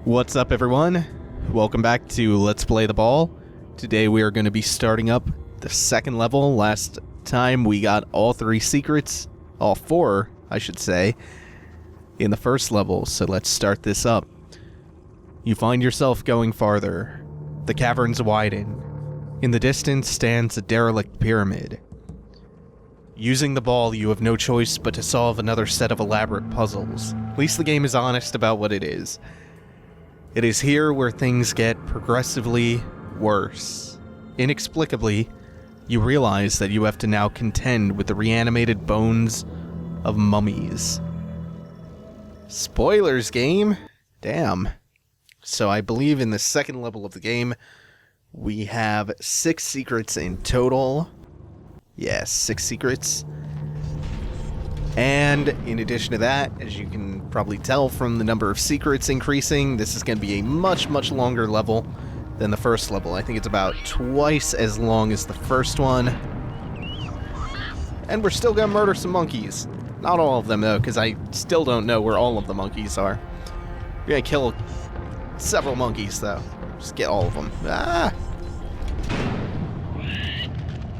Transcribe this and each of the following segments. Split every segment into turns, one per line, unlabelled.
What's up, everyone? Welcome back to Let's Play the Ball. Today we are going to be starting up the second level. Last time we got all three secrets, all four, I should say, in the first level, so let's start this up. You find yourself going farther. The caverns widen. In the distance stands a derelict pyramid. Using the ball, you have no choice but to solve another set of elaborate puzzles. At least the game is honest about what it is. It is here where things get progressively worse. Inexplicably, you realize that you have to now contend with the reanimated bones of mummies. Spoilers, game! Damn. So I believe in the second level of the game, we have 6 secrets in total. Yes, 6 secrets. And in addition to that, as you can probably tell from the number of secrets increasing, this is going to be a much, much longer level than the first level. I think it's about twice as long as the first one. And we're still going to murder some monkeys. Not all of them, though, because I still don't know where all of the monkeys are. We're going to kill several monkeys, though. Just get all of them. Ah!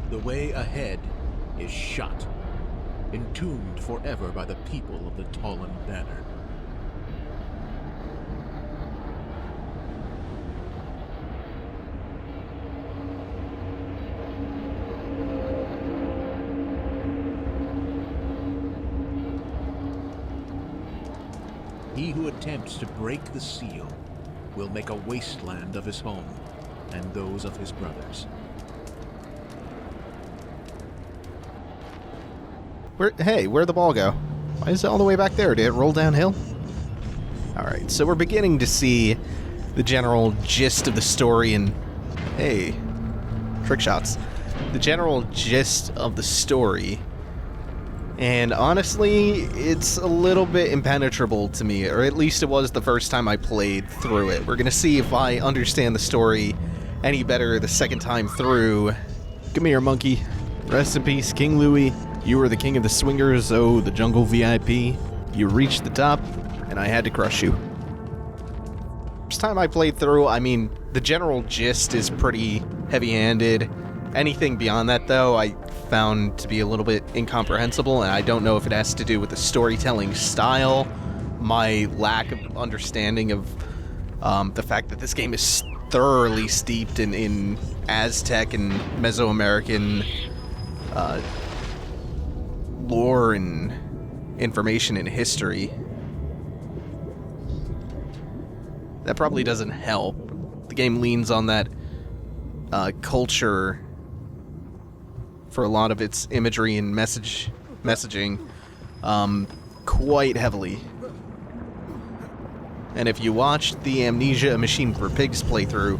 The way ahead is shut, entombed forever by the people of the Talon Banner. He who attempts to break the seal will make a wasteland of his home and those of his brothers.
Where'd the ball go? Why is it all the way back there? Did it roll downhill? Alright, so we're beginning to see the general gist of the story and... Hey, trick shots. The general gist of the story. And honestly, it's a little bit impenetrable to me, or at least it was the first time I played through it. We're gonna see if I understand the story any better the second time through. Come here, monkey. Rest in peace, King Louie. You were the king of the swingers, oh, the jungle VIP. You reached the top, and I had to crush you. First time I played through, I mean, the general gist is pretty heavy-handed. Anything beyond that, though, I found to be a little bit incomprehensible, and I don't know if it has to do with the storytelling style, my lack of understanding of the fact that this game is thoroughly steeped in Aztec and Mesoamerican lore and information and history. That probably doesn't help. The game leans on that culture for a lot of its imagery and messaging quite heavily. And if you watched the Amnesia: A Machine for Pigs playthrough,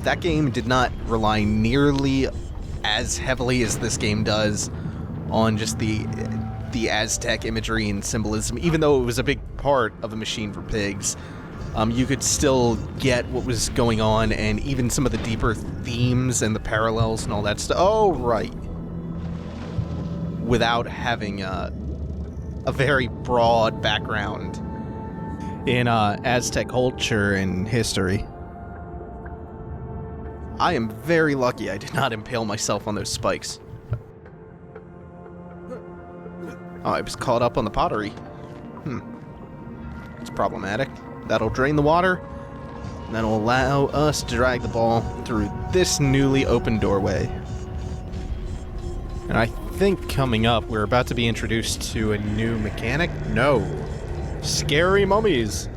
that game did not rely nearly as heavily as this game does on just the Aztec imagery and symbolism. Even though it was a big part of A Machine for Pigs, you could still get what was going on, and even some of the deeper themes and the parallels and all that stuff. Oh, right. Without having a very broad background in Aztec culture and history. I am very lucky I did not impale myself on those spikes. Oh, I was caught up on the pottery. It's problematic. That'll drain the water, and that'll allow us to drag the ball through this newly opened doorway. And I think coming up, we're about to be introduced to a new mechanic. No. Scary mummies.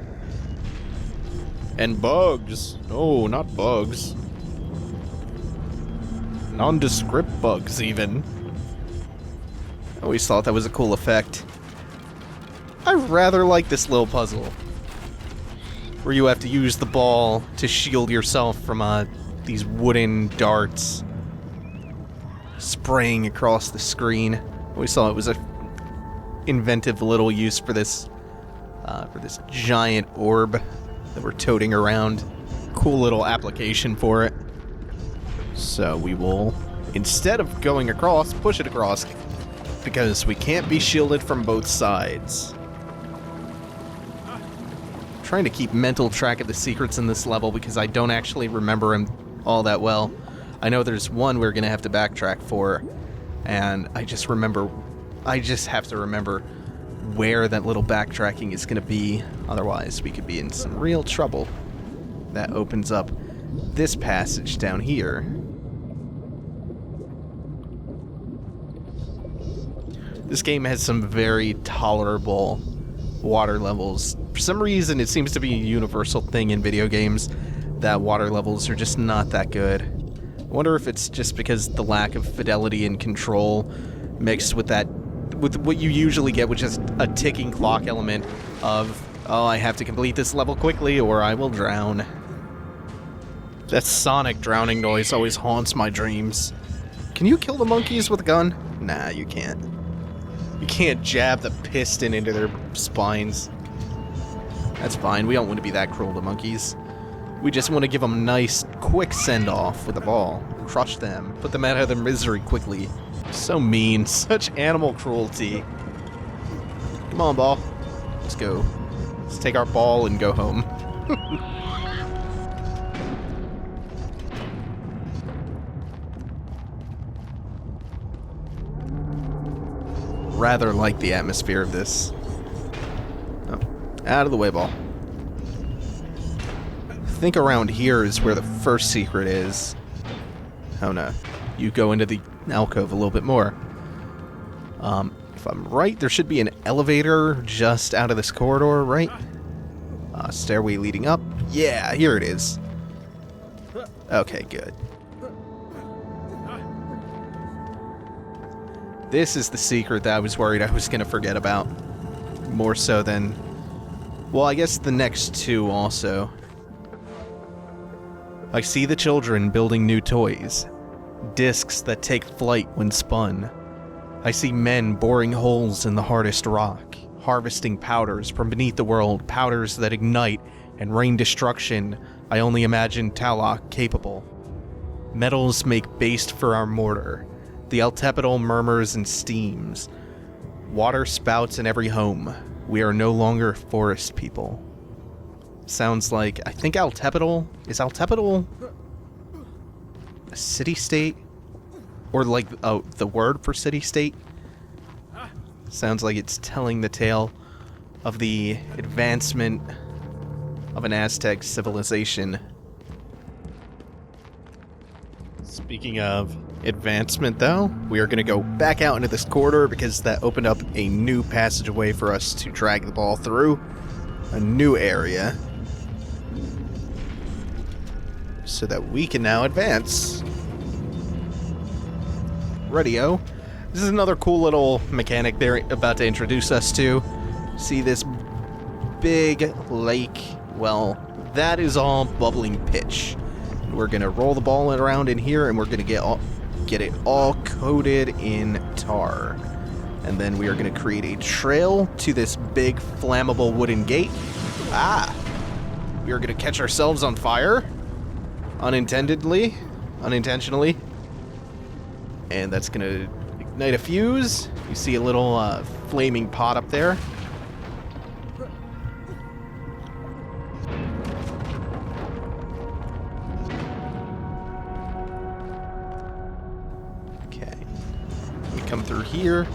And bugs. No, not bugs. Nondescript bugs, even. I always thought that was a cool effect. I rather like this little puzzle, where you have to use the ball to shield yourself from these wooden darts spraying across the screen. I always thought it was a inventive little use for this giant orb that we're toting around. Cool little application for it. So we will, instead of going across, push it across, because we can't be shielded from both sides. trying to keep mental track of the secrets in this level because I don't actually remember them all that well. I know there's one we're going to have to backtrack for, and I just have to remember where that little backtracking is going to be. Otherwise, we could be in some real trouble. That opens up this passage down here. This game has some very tolerable water levels. For some reason, it seems to be a universal thing in video games that water levels are just not that good. I wonder if it's just because the lack of fidelity and control mixed with what you usually get, which is a ticking clock element of, oh, I have to complete this level quickly or I will drown. That sonic drowning noise always haunts my dreams. Can you kill the monkeys with a gun? Nah, you can't. You can't jab the piston into their spines. That's fine, we don't want to be that cruel to monkeys. We just want to give them a nice, quick send-off with the ball. Crush them, put them out of their misery quickly. So mean, such animal cruelty. Come on, ball. Let's go. Let's take our ball and go home. Rather like the atmosphere of this. Oh, out of the way, ball. I think around here is where the first secret is. Oh no, you go into the alcove a little bit more. If I'm right, there should be an elevator just out of this corridor, right? Stairway leading up. Yeah, here it is. Okay, good. This is the secret that I was worried I was going to forget about. More so than... well, I guess the next two also. I see the children building new toys. Discs that take flight when spun. I see men boring holes in the hardest rock. Harvesting powders from beneath the world. Powders that ignite and rain destruction I only imagine Talok capable. Metals make baste for our mortar. The Altepidal murmurs and steams. Water spouts in every home. We are no longer forest people. Sounds like, I think Altepidal, is Altepidal a city-state? Or like, oh, the word for city-state? Sounds like it's telling the tale of the advancement of an Aztec civilization. Speaking of advancement, though, we are going to go back out into this corridor because that opened up a new passageway for us to drag the ball through. A new area. So that we can now advance. Radio. This is another cool little mechanic they're about to introduce us to. See this big lake? Well, that is all bubbling pitch. We're going to roll the ball around in here, and we're going to get it all coated in tar. And then we are going to create a trail to this big flammable wooden gate. Ah! We are going to catch ourselves on fire. Unintentionally. And that's going to ignite a fuse. You see a little flaming pot up there. Come through here,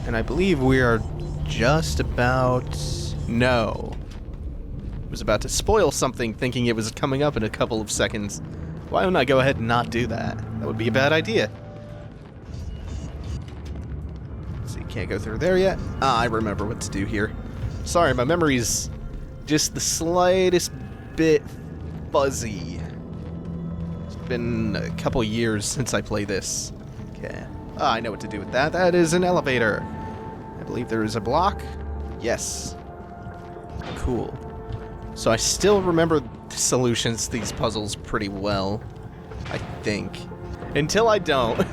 and I believe we are just about... no. I was about to spoil something thinking it was coming up in a couple of seconds. Why don't I go ahead and not do that? That would be a bad idea. So you can't go through there yet? Ah, I remember what to do here. Sorry, my memory's just the slightest bit fuzzy. It's been a couple years since I played this. Okay. Ah, I know what to do with that. That is an elevator. I believe there is a block. Yes. Cool. So I still remember the solutions to these puzzles pretty well. I think. Until I don't.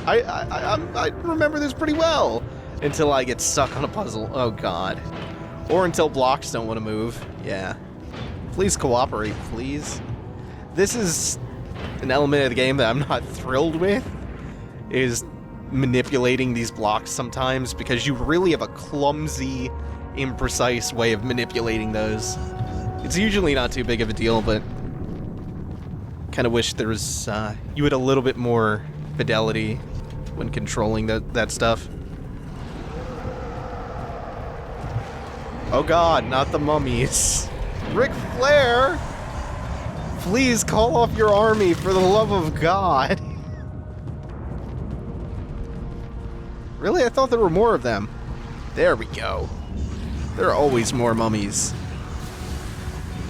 I remember this pretty well. Until I get stuck on a puzzle. Oh, God. Or until blocks don't want to move. Yeah. Please cooperate, please. This is an element of the game that I'm not thrilled with. Is manipulating these blocks sometimes, because you really have a clumsy imprecise way of manipulating those. It's usually not too big of a deal, but kind of wish there was you had a little bit more fidelity when controlling that stuff. Oh god, not the mummies. Ric Flair! Please call off your army for the love of God. Really? I thought there were more of them. There we go. There are always more mummies.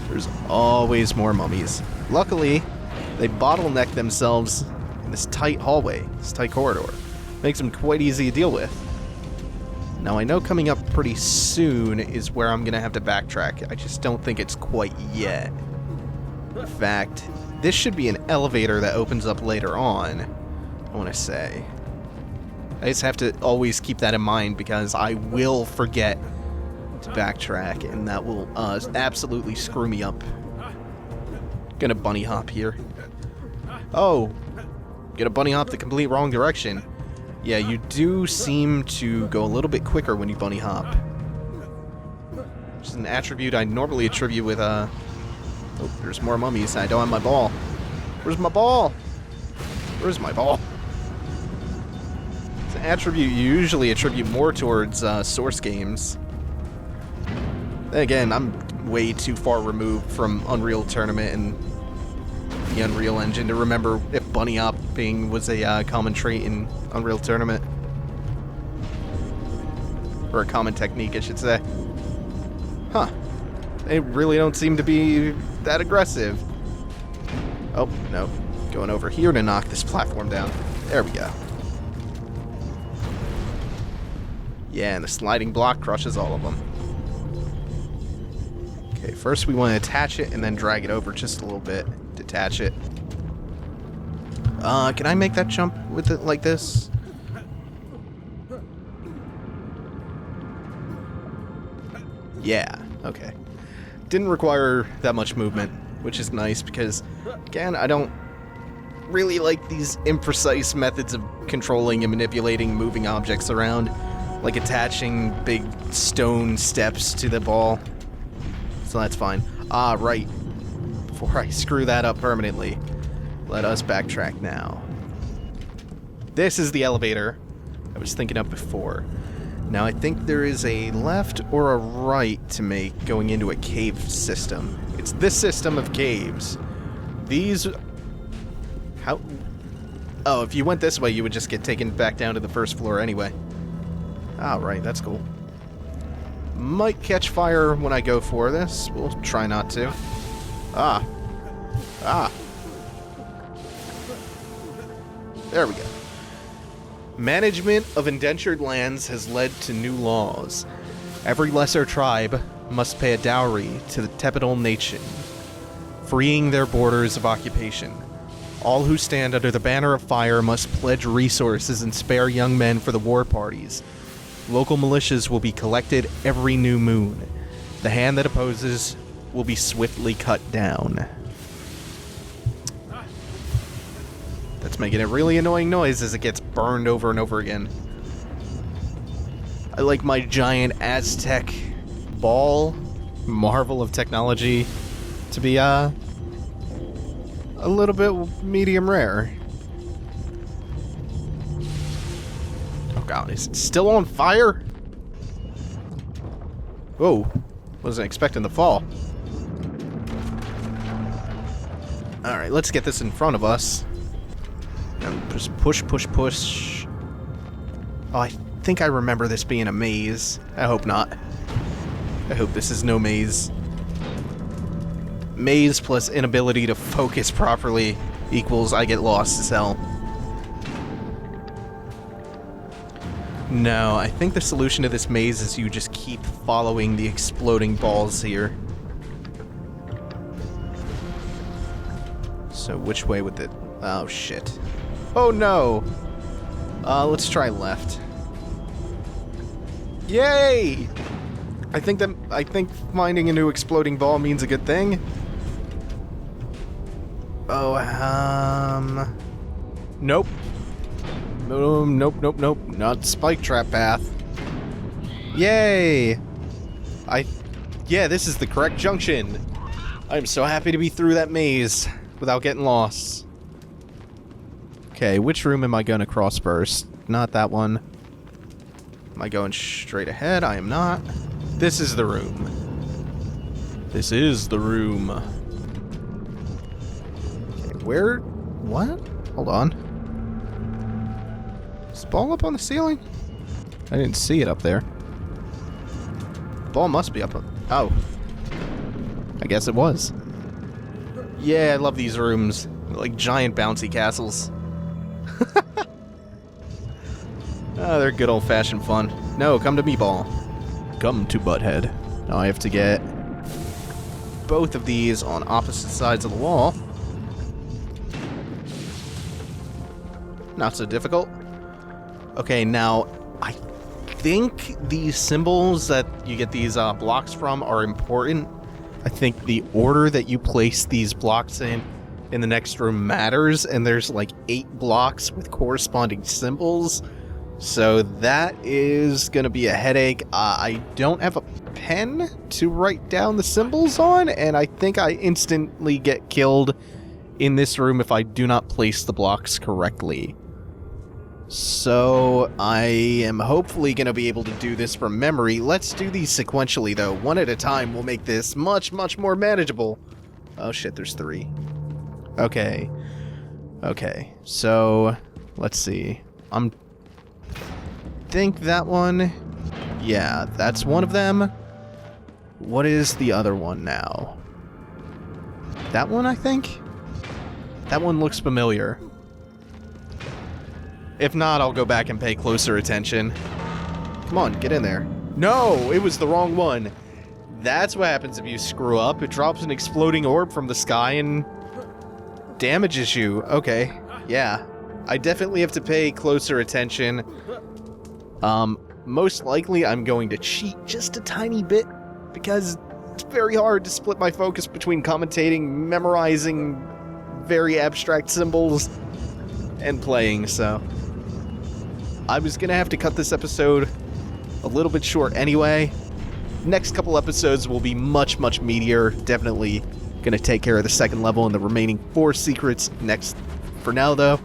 There's always more mummies. Luckily, they bottleneck themselves in this tight hallway, this tight corridor. Makes them quite easy to deal with. Now, I know coming up pretty soon is where I'm going to have to backtrack. I just don't think it's quite yet. In fact, this should be an elevator that opens up later on, I want to say. I just have to always keep that in mind because I will forget to backtrack, and that will absolutely screw me up. Gonna bunny hop here. Oh, gonna bunny hop the complete wrong direction. Yeah, you do seem to go a little bit quicker when you bunny hop. Which is an attribute I normally attribute with, oh, there's more mummies. I don't have my ball. Where's my ball? Where's my ball? It's an attribute you usually attribute more towards Source games. Then again, I'm way too far removed from Unreal Tournament and the Unreal Engine to remember if bunny hopping was a common trait in Unreal Tournament. Or a common technique, I should say. Huh. They really don't seem to be that aggressive. Oh, no. Going over here to knock this platform down. There we go. Yeah, and the sliding block crushes all of them. Okay, first we want to attach it and then drag it over just a little bit. Detach it. Can I make that jump with it like this? Yeah, okay. Didn't require that much movement, which is nice because, again, I don't really like these imprecise methods of controlling and manipulating moving objects around, like attaching big stone steps to the ball. So that's fine. Ah, right. Before I screw that up permanently, let us backtrack now. This is the elevator I was thinking of before. Now, I think there is a left or a right to make going into a cave system. It's this system of caves. These... How... Oh, if you went this way, you would just get taken back down to the first floor anyway. Ah, right, that's cool. Might catch fire when I go for this. We'll try not to. Ah. Ah. There we go. Management of indentured lands has led to new laws. Every lesser tribe must pay a dowry to the Tepidal nation, freeing their borders of occupation. All who stand under the banner of fire must pledge resources and spare young men for the war parties. Local militias will be collected every new moon. The hand that opposes will be swiftly cut down. That's making a really annoying noise as it gets burned over and over again. I like my giant Aztec ball, marvel of technology, to be a little bit medium rare. Oh god, is it still on fire? Whoa, wasn't expecting the fall. Alright, let's get this in front of us. And just push, push, push. Oh, I think I remember this being a maze. I hope not. I hope this is no maze. Maze plus inability to focus properly equals I get lost as hell. No, I think the solution to this maze is you just keep following the exploding balls here. So which way would it... Oh, shit. Oh, no! Let's try left. Yay! I think finding a new exploding ball means a good thing. Oh, nope. Nope. Not spike trap path. Yay! Yeah, this is the correct junction. I'm so happy to be through that maze without getting lost. Okay, which room am I going to cross first? Not that one. Am I going straight ahead? I am not. This is the room. This is the room. Okay, where? What? Hold on. Is the ball up on the ceiling? I didn't see it up there. The ball must be up. Oh. I guess it was. Yeah, I love these rooms. They're like giant bouncy castles. Oh, they're good old-fashioned fun. No, come to me, ball. Come to Butthead. Now I have to get both of these on opposite sides of the wall. Not so difficult. Okay, now I think these symbols that you get these blocks from are important. I think the order that you place these blocks in the next room matters, and there's like 8 blocks with corresponding symbols. So that is going to be a headache. I don't have a pen to write down the symbols on, and I think I instantly get killed in this room if I do not place the blocks correctly. So I am hopefully going to be able to do this from memory. Let's do these sequentially, though. One at a time will make this much, much more manageable. Oh shit, there's 3. Okay. Okay, so let's see. Think that one. Yeah, that's one of them. What is the other one now? That one, I think? That one looks familiar. If not, I'll go back and pay closer attention. Come on, get in there. No, it was the wrong one. That's what happens if you screw up. It drops an exploding orb from the sky and damages you. Okay, yeah. I definitely have to pay closer attention. Most likely I'm going to cheat just a tiny bit because it's very hard to split my focus between commentating, memorizing very abstract symbols, and playing, so I was gonna have to cut this episode a little bit short anyway. Next couple episodes will be much, much meatier. Definitely gonna take care of the second level and the remaining 4 secrets next. For now, though,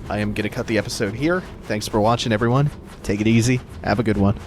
I am gonna cut the episode here. Thanks for watching, everyone. Take it easy. Have a good one.